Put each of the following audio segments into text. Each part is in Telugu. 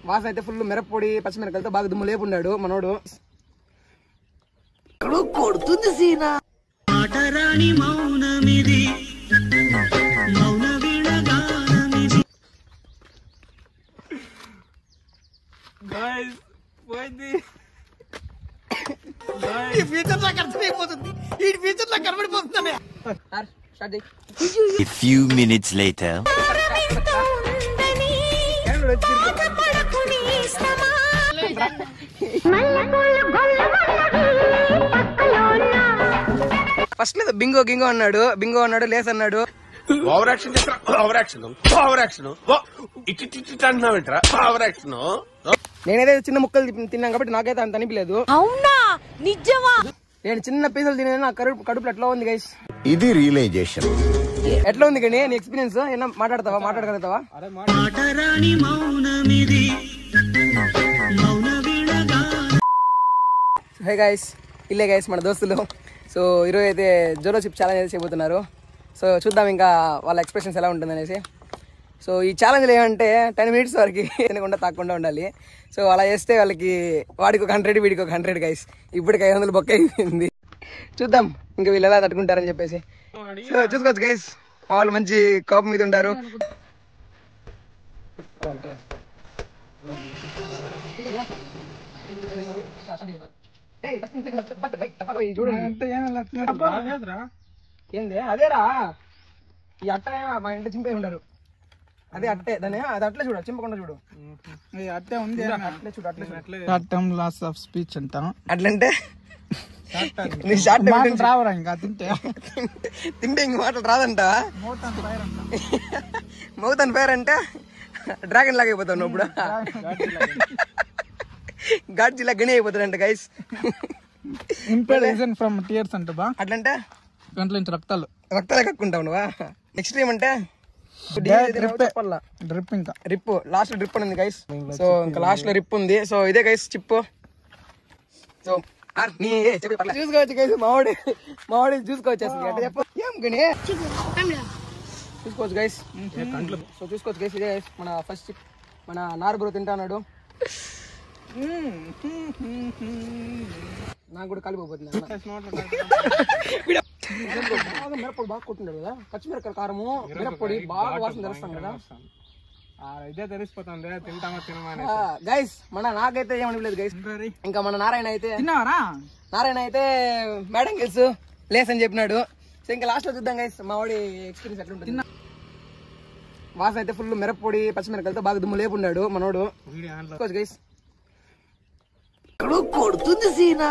వాసన అయితే ఫుల్ మిరప్పొడి పచ్చిమిరకాయలతో బాగా దుమ్ము లేపున్నాడు మనోడు. కొడుతుంది సీనా ఫ్యూచర్ నాకు అర్థమైపోతుంది. ఈ ఫ్యూచర్ నాకు కనబడిపోతుంది. A few minutes later. First లేదు బింగో గింగో అన్నాడు, బింగో అన్నాడు, లేస్ అన్నాడు. Over action over action over action అంటున్నావేంట్రా ఓవర్ యాక్షన్. నేనైతే చిన్న ముక్కలు తిన్నాను కాబట్టి నాకైతే అంత అనిపించలేదు. అవునా నిజమా? నేను చిన్న పీసలు తినేది నా కడుపులో ఎట్లా ఉంది గైస్. ఇది రియలైజేషన్. ఎట్లా ఉంది కానీ నీ ఎక్స్పీరియన్స్ ఏమన్నా మాట్లాడగలుగుతావా? హే గైస్, ఇల్లే గైస్ మన దోస్తులు. సో ఈరోజు అయితే జోలో చిప్ ఛాలెంజ్ అయితే చేయబోతున్నారు. సో చూద్దాం ఇంకా వాళ్ళ ఎక్స్ప్రెషన్స్ ఎలా ఉంటుంది అనేసి. సో ఈ ఛాలెంజ్లు ఏమంటే 10 minutes వరకు తినకుండా తాకుండా ఉండాలి. సో అలా చేస్తే వాళ్ళకి వాడికి ఒక 100 వీడికి ఒక 100 గైస్. ఇప్పటికి 500 బొక్క అయిపోయింది. చూద్దాం ఇంకా వీళ్ళు ఎలా తట్టుకుంటారని చెప్పేసి. సో చూసుకోవచ్చు గైస్, వాళ్ళు మంచి కోపం మీద ఉంటారు. ఏంది అదేరా ఈ అట్ట మా ఇంట్లో చింపే ఉంటారు. అదే అట్టే దాన్ని అది అట్లే చూడ, చింపకుండా చూడు. అట్టే ఉంది అట్లే చూడు, అట్లే short term loss of speech అంటాం. అట్లంటే రావరా ఇంకా తింటే ఇంక మాటలు రాదంట. మౌత్ అండ్ ఫైర్ అంటే డ్రాగన్ లాగా అయిపోతావు నువ్వు. ఇప్పుడు గాడ్ జిల్లా గని అయిపోతాడంట గైస్. ఇంపేషన్ ఫ్రమ్ టియర్స్ అంటే బా అట్లంటే గంటల నుంచి రక్తాలే కక్కుంటావు నువ్వా. నెక్స్ట్ ఏమంటే డ్రిప్, ఇంకా రిప్ లాస్ట్ డ్రిప్ ఉంది గైస్. సో ఇంకా లాస్ట్ లో రిప్ ఉంది. సో ఇదే గైస్ చిప్పు. సో చూసుకోవచ్చు గైస్, మావాడి చూసుకోవచ్చు అసలు ఎట్లా చెప్ప ఏం గని చూసుకోవచ్చు గైస్. సో చూసుకోవచ్చు గైస్, ఇదే గైస్ మన ఫస్ట్ చిప్. మన నార్బ్రో తింటాడు. నాకు కూడా కలిపోతుంది. మిరప్పొడి బాగా కొట్టినాడు కదా, పచ్చిమిరకాయ కారము మిరప్పొడి బాగా వాసన తెలుస్తాం కదా. ఇదే తెలిసిపోతుంది తింటామా తినమా గైస్. నాకైతే ఏమనిలేదు గైస్. ఇంకా మన నారాయణ అయితే మేడం గెల్స్ లేస్ అని చెప్పినాడు. సో ఇంకా లాస్ట్ లో చూద్దాం గైస్ మా వాడి ఎక్స్పీరియన్స్ ఎట్లుంటుంది. వాసన అయితే ఫుల్ మిరప్పొడి పచ్చిమిరకాయలతో బాగా దుమ్ము లేపున్నాడు మనోడు. గైస్ కొడుతుంది సీనా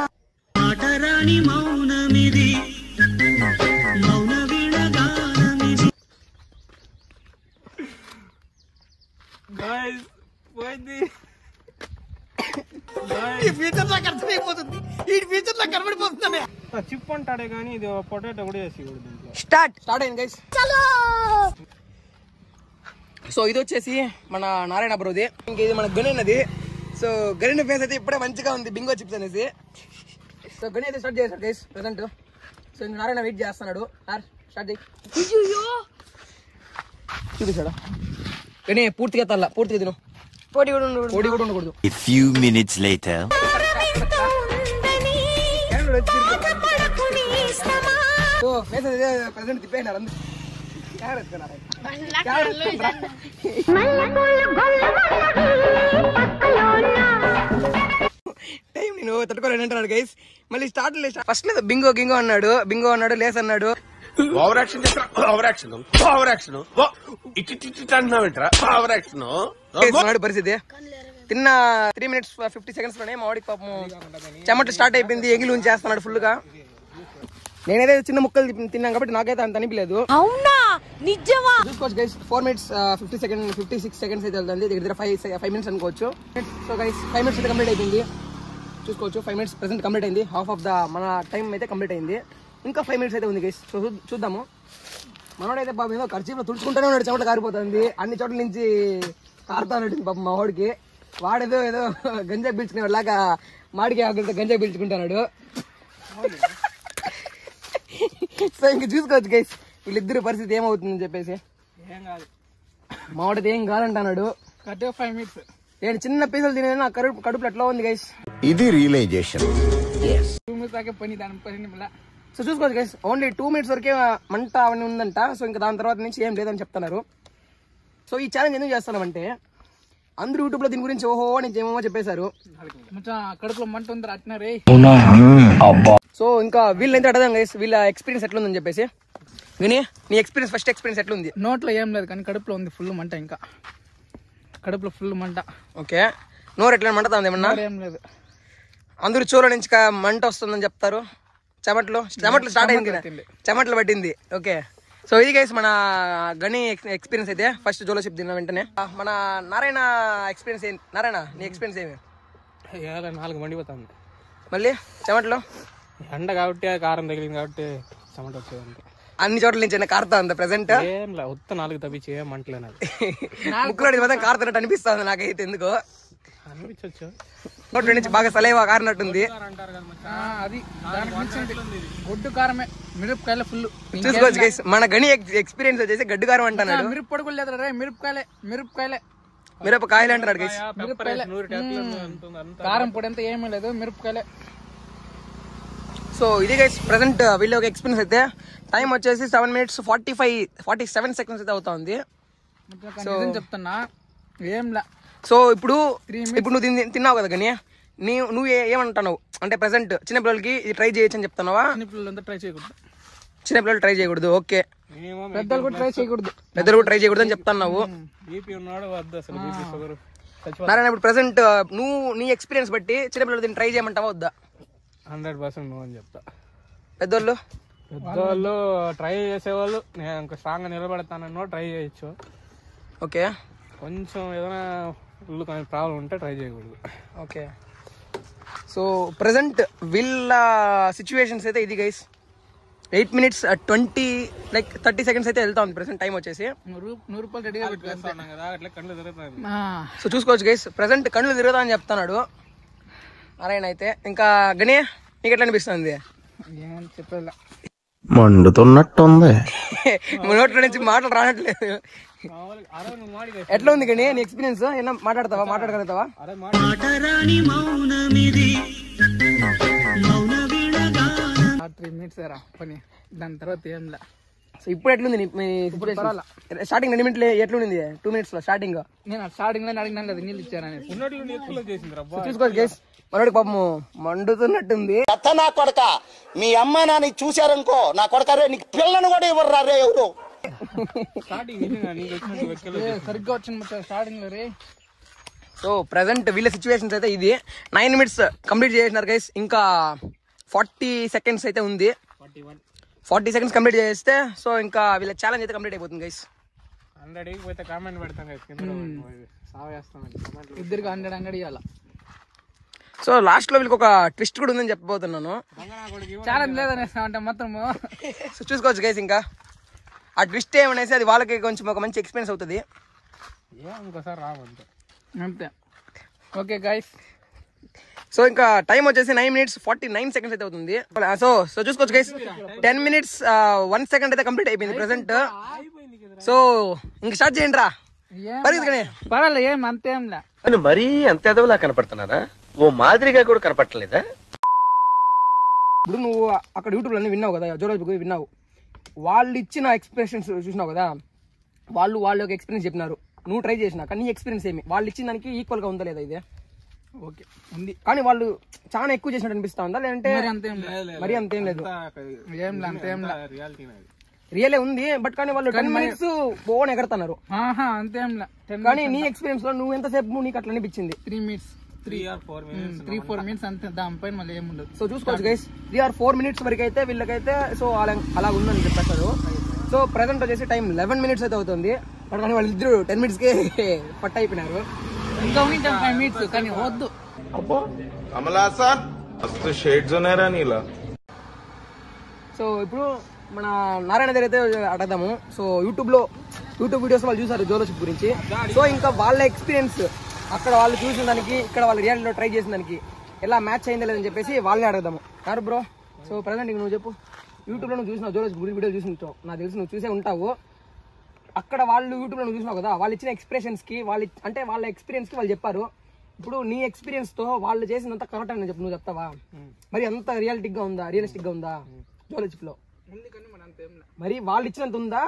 ఫ్యూచర్ నాకు అర్థమైపోతుంది. ఈ ఫ్యూచర్ నాకు కనబడిపోతుంది. చిప్ అంటాడే కానీ ఇది పొటాటో కూడా వేసి స్టార్ట్ అయింది గైస్. సో ఇది వచ్చేసి మన నారాయణ బ్రోది. ఇంక ఇది మన గని అన్నది. సో గని ఫేస్ అయితే ఇప్పుడే మంచిగా ఉంది బింగో చిప్స్ అనేసి. సో గని అయితే స్టార్ట్ చేశాడు గైస్ ప్రెసెంట్. సో ఇంక నారాయణ వెయిట్ చేస్తున్నాడు. స్టార్ట్ చేయి. చూపిస్తాడా గని పూర్తిగా తల్ల పూర్తిగా తిను. పొడి కూడా ఉండకూడదు. A few minutes later. So face అయితే ప్రెసెంట్ తిప్పేసినారు అందరూ. టైం నేను తట్టుకోలేనంటున్నాడు గైస్. మళ్ళీ స్టార్ట్ ఫస్ట్ లేదు బింగో గింగో అన్నాడు, లేస్ అన్నాడు. Over action over action over action అంటున్నావేంట్రా ఓవర్ యాక్షన్. పరిస్థితి తిన్న 3 minutes 50 seconds లోనే మా వాడికి పాపం చెమట్లు స్టార్ట్ అయిపోయింది. ఎగిలి ఉంచేస్తున్నాడు ఫుల్ గా. నేనైతే చిన్న ముక్కలు తిన్నాను కాబట్టి నాకైతే అంత అనిపించలేదు. అవునా నిజమా? చూసుకోవచ్చు గైస్ 4 minutes 56 seconds అయితే వెళ్తుంది. దగ్గర 5 minutes అనుకోవచ్చు. సో గైస్ 5 minutes అయితే కంప్లీట్ అయిపోయింది. చూసుకోవచ్చు 5 minutes ప్రెసెంట్ కంప్లీట్ అయింది. హాఫ్ ఆఫ్ ద మన టైం అయితే కంప్లీట్ అయింది. ఇంకా 5 minutes అయితే ఉంది గైస్. సో చూద్దాము. మనోడైతే బాబు ఏదో ఖర్చులో తుడుచుకుంటూనే ఉన్నాడు, చెమట కారిపోతుంది. అన్ని చోట్ల నుంచి కారుతా ఉంటుంది పాపం మా వాడికి. వాడేదో ఏదో గంజా పీల్చుకునే లాగా మాడికి ఆకులతో గంజా పీల్చుకుంటున్నాడు. సో ఇంక చూసుకోవచ్చు గైస్ వీళ్ళిద్దరు పరిస్థితి ఏమవుతుందని చెప్పేసి. మావాడితే ఏం కాదంటున్నాడు. 5 minutes నేను చిన్న పీసులు తినేది నా కడుపులో ఎట్లా ఉంది గైస్. ఇది రియలైజేషన్. సో చూసుకోవచ్చు గైస్, ఓన్లీ 2 minutes వరకే మంట అవన్నీ ఉందంట. సో ఇంకా దాని తర్వాత నుంచి ఏం లేదని చెప్తున్నారు. సో ఈ ఛాలెంజ్ ఎందుకు చేస్తున్నామంటే అందరూ యూట్యూబ్ లో దీని గురించి ఓహో నుంచి ఏమో చెప్పేశారు. కడుపులో మంట ఉంది అట్టినారే. సో ఇంకా వీళ్ళైతే అడదాం గైస్ వీళ్ళ ఎక్స్పీరియన్స్ ఎట్లుందని చెప్పేసి. విని నీ ఎక్స్పీరియన్స్, ఫస్ట్ ఎక్స్పీరియన్స్ ఎట్లుంది? నోట్లో ఏం లేదు కానీ కడుపులో ఉంది ఫుల్ మంట. ఇంకా కడుపులో ఫుల్ మంట. ఓకే, నోరు ఎట్లా మంటతా ఏమన్నా? ఏం లేదు. అందరూ చూర నుంచి మంట వస్తుందని చెప్తారు. చెమట్లు స్టార్ట్ అయింది, చెమట్లు పట్టింది. ఓకే, సో ఇది గైస్ మన గని ఎక్స్పీరియన్స్ అయితే. ఫస్ట్ జోలో చెప్ తిన్న వెంటనే మన నారాయణ ఎక్స్పీరియన్స్ ఏంటి? నారాయణ నీ ఎక్స్పీరియన్స్ ఏమి? 4 మండిపోతుంది. మళ్ళీ చెమట్లు ఎండ కాబట్టి కారం తగిలింది కాబట్టి చెమట వచ్చేది. అన్ని చోట్ల నుంచి కారుతా ఉంది ప్రెసెంట్. ఏం లే, ఉత్త 4 తప్పించి ఏం మంటలేదు. ముక్కులో మాత్రం కారుతున్నట్టు అనిపిస్తుంది నాకైతే. ఎందుకో అనిపించచ్చు, నోట్ల నుంచి బాగా సలైవా కారినట్టుంది. అది గొడ్డు కారమే, మిరపకాయలే ఫుల్. చూసుకోవచ్చు గైస్ మన గని ఎక్స్పీరియన్స్ వచ్చేసి గడ్డు కారం అంటున్నాడు. మిరపొడుగులు లేదు రే, మిరపకాయలే మిరపకాయలు అంటున్నాడు గైస్. కారం పొడి అంతా ఏమీ లేదు, మిరపకాయలే. సో ఇది గైస్ ప్రెసెంట్ వీళ్ళ ఒక ఎక్స్పీరియన్స్ అయితే. టైం వచ్చేసి 7 minutes 47 seconds అయితే అవుతుంది. సో చెప్తున్నా ఏం లే. సో ఇప్పుడు నువ్వు తిన్నావు కదా కానీ నువ్వు ఏమంటున్నావు అంటే ప్రెసెంట్ చిన్నపిల్లలకి ఇది ట్రై చేయొచ్చు అని చెప్తున్నావా? చిన్నపిల్లలు ట్రై చేయకూడదు. ఓకే, పెద్దలు కూడా ట్రై చేయకూడదు. పెద్దలు కూడా ట్రై చేయకూడదు అని చెప్తున్నావు. నారాయణ ఇప్పుడు ప్రెసెంట్ నువ్వు నీ ఎక్స్పీరియన్స్ బట్టి చిన్నపిల్లలు దీన్ని ట్రై చేయమంటావా వద్దా? 100% నువ్వు అని చెప్తా. పెద్దోళ్ళు ట్రై చేసేవాళ్ళు నేను ఇంకా స్ట్రాంగ్ గా నిలబడతానో ట్రై చేయొచ్చు. ఓకే, కొంచెం ఏదైనా ప్రాబ్లం ఉంటే ట్రై చేయకూడదు. ఓకే, సో ప్రెసెంట్ వీళ్ళ సిచ్యువేషన్స్ అయితే ఇది గైస్. 8 minutes 30 seconds అయితే వెళ్తా ఉంది ప్రెసెంట్. టైం వచ్చేసి 100 రూపాయలు రెడీగా పెట్టుకున్నాం కదా, అట్లా కళ్ళు తిరుగుతాయి. సో చూసుకోవచ్చు గైస్ ప్రెసెంట్ కళ్ళు తిరుగుతా అని చెప్తున్నాడు నారాయణ అయితే. ఇంకా గని నీకు ఎట్లా అనిపిస్తుంది? ఏం చెప్పాల, మండుతున్నట్టుంది. నోట్ల నుంచి మాటలు రానట్లేదు. ఎట్లా ఉంది గని నీ ఎక్స్పీరియన్స్? ఏమన్నా మాట్లాడగలుగుతావా? 3 minutes పని, దాని తర్వాత ఏం లే. సో ఇప్పుడు ఎట్లుంది మీ సిచ్యువేషన్? స్టార్టింగ్ 2 minutes ఎట్లుంది? 2 minutes లో స్టార్టింగ్ నేను స్టార్టింగ్ లో అడిగినాను కదా నీళ్ళు ఇచ్చానని. చూసుకోవచ్చు గైస్ మనోడికి పాపము మండుతున్నట్టుంది. నా కొడక మీ అమ్మ నాన్న చూశారనుకో, నా కొడక రే నీకు పిల్లను కూడా ఇవ్వరు రే ఎవరు. సరిగ్గా వచ్చింది స్టార్టింగ్ లో రే. సో ప్రెసెంట్ వీళ్ళ సిచ్యువేషన్స్ అయితే ఇది. 9 minutes కంప్లీట్ చేసినారు గైస్. ఇంకా 40 seconds అయితే ఉంది. 40 seconds కంప్లీట్ చేస్తే సో ఇంకా వీళ్ళ ఛాలెంజ్ అయితే కంప్లీట్ అయిపోతుంది గైస్. 100 పోతే కామెంట్ పెడతాం గైస్, ఇద్దరికి 100 ఇవ్వాలా. సో లాస్ట్ లో వీళ్ళకి ఒక ట్విస్ట్ కూడా ఉందని చెప్పబోతున్నాను. ఛాలెంజ్ లేదనేస్తా అంటే మాత్రము. సో చూసుకోవచ్చు గైస్ ఇంకా ఆ ట్విస్ట్ ఏమనేసి అది వాళ్ళకి కొంచెం ఒక మంచి ఎక్స్పీరియన్స్ అవుతుంది. ఇంకోసారి రావంతే అంతే. ఓకే గైస్, సో ఇంకా టైం వచ్చేసి 9 minutes 49 seconds అయితే అవుతుంది. సో చూసుకోవచ్చు గైస్ 10 minutes 1 second అయితే కంప్లీట్ అయిపోయింది ప్రెసెంట్. సో ఇంక స్టార్ట్ చేయండి రా. పర్వాలేదు, ఏం అంతేం లే. మరీ అంత ఎదవలా కనపడుతున్నారా? ఓ మాదిరిగా కూడా కనపడలేదా? ఇప్పుడు నువ్వు అక్కడ యూట్యూబ్ అన్ని విన్నావు కదా, జోరాజ్ విన్నావు, వాళ్ళు ఇచ్చిన ఎక్స్ప్రెషన్స్ చూసినావు కదా, వాళ్ళు ఒక ఎక్స్పీరియన్స్ చెప్పినారు. నువ్వు ట్రై చేసినాక నీ ఎక్స్పీరియన్స్ ఏమి? వాళ్ళు ఇచ్చిన దానికి ఈక్వల్ గా ఉందా లేదా ఇదే? ఓకే ఉంది, కానీ వాళ్ళు చాలా ఎక్కువ చేసినట్టు అనిపిస్తా ఉందా లేదంటే మరి అంతేం లేదు? రియలే ఉంది, బట్ కానీ వాళ్ళు 10 minutes ఓన్ ఎగరుతున్నారు. అంతేం లే. కానీ నీ ఎక్స్పీరియన్స్ లో నువ్వు ఎంతసేపు నీకు అట్లా అనిపించింది? 3 minutes 3 or 4 minutes అంతే, దానిపైన మళ్ళీ ఏముండదు. సో చూసుకోవచ్చు గైస్ 3 or 4 minutes వరకు అయితే వీళ్ళకైతే సో అలా ఉందని చెప్పేస్తారు. సో ప్రెసెంట్ వచ్చేసి టైం 11 minutes అయితే అవుతుంది. బట్ కానీ వాళ్ళిద్దరు 10 minutes కే పట్ట అయిపోయినారు. ఇంకా 5 minutes కానీ వద్దు. సో ఇప్పుడు మన నారాయణ దగ్గర అయితే అడగదాము. సో యూట్యూబ్ వీడియోస్ వాళ్ళు చూసారు జోలోషిప్ గురించి. సో ఇంకా వాళ్ళ ఎక్స్పీరియన్స్ అక్కడ వాళ్ళు చూసిన దానికి ఇక్కడ వాళ్ళు రియాలిటీలో ట్రై చేసిన దానికి ఎలా మ్యాచ్ అయిందా లేదని చెప్పేసి వాళ్ళని అడగదాము. కాదు బ్రో, సో ప్రెసెంట్ నువ్వు చెప్పు, యూట్యూబ్లో నువ్వు చూసినావు జోలోషిప్ గురించి వీడియో చూసి ఉంటావు, నాకు తెలిసి నువ్వు చూసే ఉంటావు. అక్కడ వాళ్ళు యూట్యూబ్ లో చూసినావు కదా, వాళ్ళు ఇచ్చిన ఎక్స్ప్రెషన్స్ కి అంటే వాళ్ళ ఎక్స్పీరియన్స్ కి వాళ్ళు చెప్పారు. ఇప్పుడు నీ ఎక్స్పీరియన్స్ తో వాళ్ళు చేసినంత కరెక్ట్ అని చెప్పు, నువ్వు చెప్తావా? మరి అంత రియలిస్టిక్ గా ఉందా జోలజిప్ లో? మరి వాళ్ళు ఇచ్చినంత ఉందా?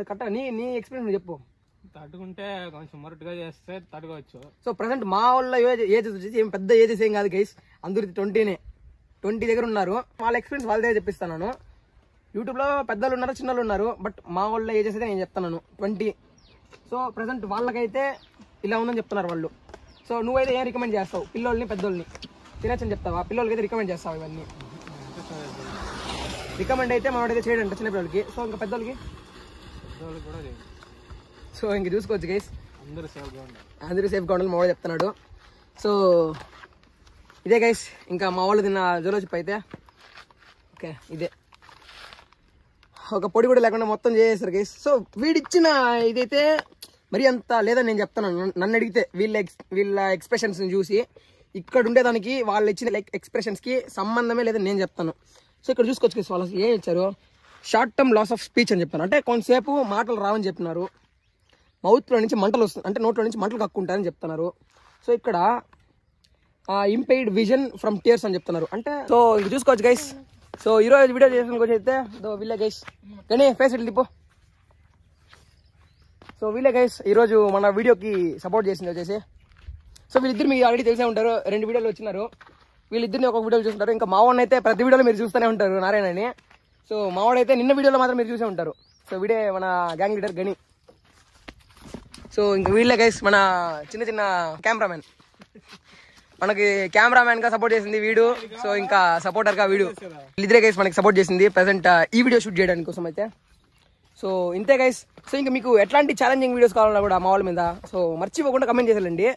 కరెక్ట్ నీ ఎక్స్పీరియన్స్ నువ్వు చెప్పు. తట్టుకుంటే కొంచెం మొరటుగా చేస్తే తట్టుకోవచ్చు. సో ప్రెసెంట్ మా వాళ్ళ ఏజెస్ వచ్చేసి ఏం పెద్ద ఏజెస్ ఏం కాదు గైస్, అందరికి 20 దగ్గర ఉన్నారు. వాళ్ళ ఎక్స్పీరియన్స్ వాళ్ళ దగ్గర చెప్పిస్తాను. యూట్యూబ్ లో పెద్దలు ఉన్నారు, చిన్నలు ఉన్నారు, బట్ మా వాళ్ళ ఏజెస్ అయితే నేను చెప్తాను 20. సో ప్రెసెంట్ వాళ్ళకైతే ఇలా ఉందని చెప్తున్నారు వాళ్ళు. సో నువ్వైతే ఏం రికమెండ్ చేస్తావు? పిల్లోల్ని పెద్దోళ్ళని తినచ్చని చెప్తావా? పిల్లలకి అయితే రికమెండ్ చేస్తావు ఇవన్నీ? రికమెండ్ అయితే మనోడైతే చేయడంట చిన్నపిల్లలకి. సో ఇంకా పెద్దోళ్ళకి కూడా సో ఇంక చూసుకోవచ్చు గైస్, అందరూ సేఫ్గా ఉండాలి మా వాడు చెప్తున్నాడు. సో ఇదే గైస్, ఇంకా మా వాళ్ళు తిన్న జోలోజిప్ అయితే ఓకే ఇదే, ఒక పొడి కూడా లేకుండా మొత్తం చేసేసారు గైస్. సో వీడిచ్చిన ఇదైతే మరి అంత లేదని నేను చెప్తాను. నన్ను అడిగితే వీళ్ళ ఎక్స్ప్రెషన్స్ చూసి ఇక్కడ ఉండేదానికి వాళ్ళు ఇచ్చిన ఎక్స్ప్రెషన్స్ కి సంబంధమే లేదని నేను చెప్తాను. సో ఇక్కడ చూసుకోవచ్చు గైస్, వాళ్ళు ఏం ఇచ్చారు, short term loss of speech అని చెప్పాను. అంటే కొంతసేపు మాటలు రావని చెప్పినారు, మౌత్లో నుంచి మంటలు వస్తుంది, అంటే నోట్లో నుంచి మంటలు కక్కుంటారని చెప్తున్నారు. సో ఇక్కడ ఇంపెయిడ్ విజన్ ఫ్రమ్ టియర్స్ అని చెప్తున్నారు. అంటే సో ఇంక చూసుకోవచ్చు గైస్. సో ఈరోజు వీడియో చేసిన వచ్చి అయితే వీళ్ళే గైస్, కానీ ఫేస్ ఇట్లా తిప్పు. సో వీళ్ళే గైస్ ఈరోజు మన వీడియోకి సపోర్ట్ చేసింది వచ్చేసి. సో వీళ్ళిద్దరు మీకు ఆల్రెడీ తెలిసే ఉంటారు, 2 వీడియోలు వచ్చినారు. వీళ్ళిద్దరిని ఒక వీడియోలు చూస్తుంటారు. ఇంకా మావాడిని అయితే ప్రతి వీడియోలో మీరు చూస్తూనే ఉంటారు, నారాయణని. సో మావాడైతే నిన్న వీడియోలో మాత్రం మీరు చూసే ఉంటారు. సో వీడే మన గ్యాంగ్ లీడర్ గని. సో ఇంక వీళ్ళే గైస్ మన చిన్న కెమెరామెన్, మనకి కెమెరామెన్ గా సపోర్ట్ చేసింది వీడు. సో ఇంకా సపోర్టర్ గా వీడు, వీళ్ళిద్దరే గైస్ మనకి సపోర్ట్ చేసింది ప్రెసెంట్ ఈ వీడియో షూట్ చేయడానికి కోసం అయితే. సో ఇంతే గైస్. సో ఇంకా మీకు ఎట్లాంటి ఛాలెంజింగ్ వీడియోస్ కావాలన్నా కూడా మా వాళ్ళ మీద సో మర్చిపోకుండా కమెంట్ చేసేయండి.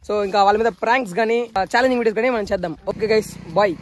సో ఇంకా వాళ్ళ మీద ప్రాంక్స్ కానీ ఛాలెంజింగ్ వీడియోస్ కానీ మనం చేద్దాం. Okay guys, bye.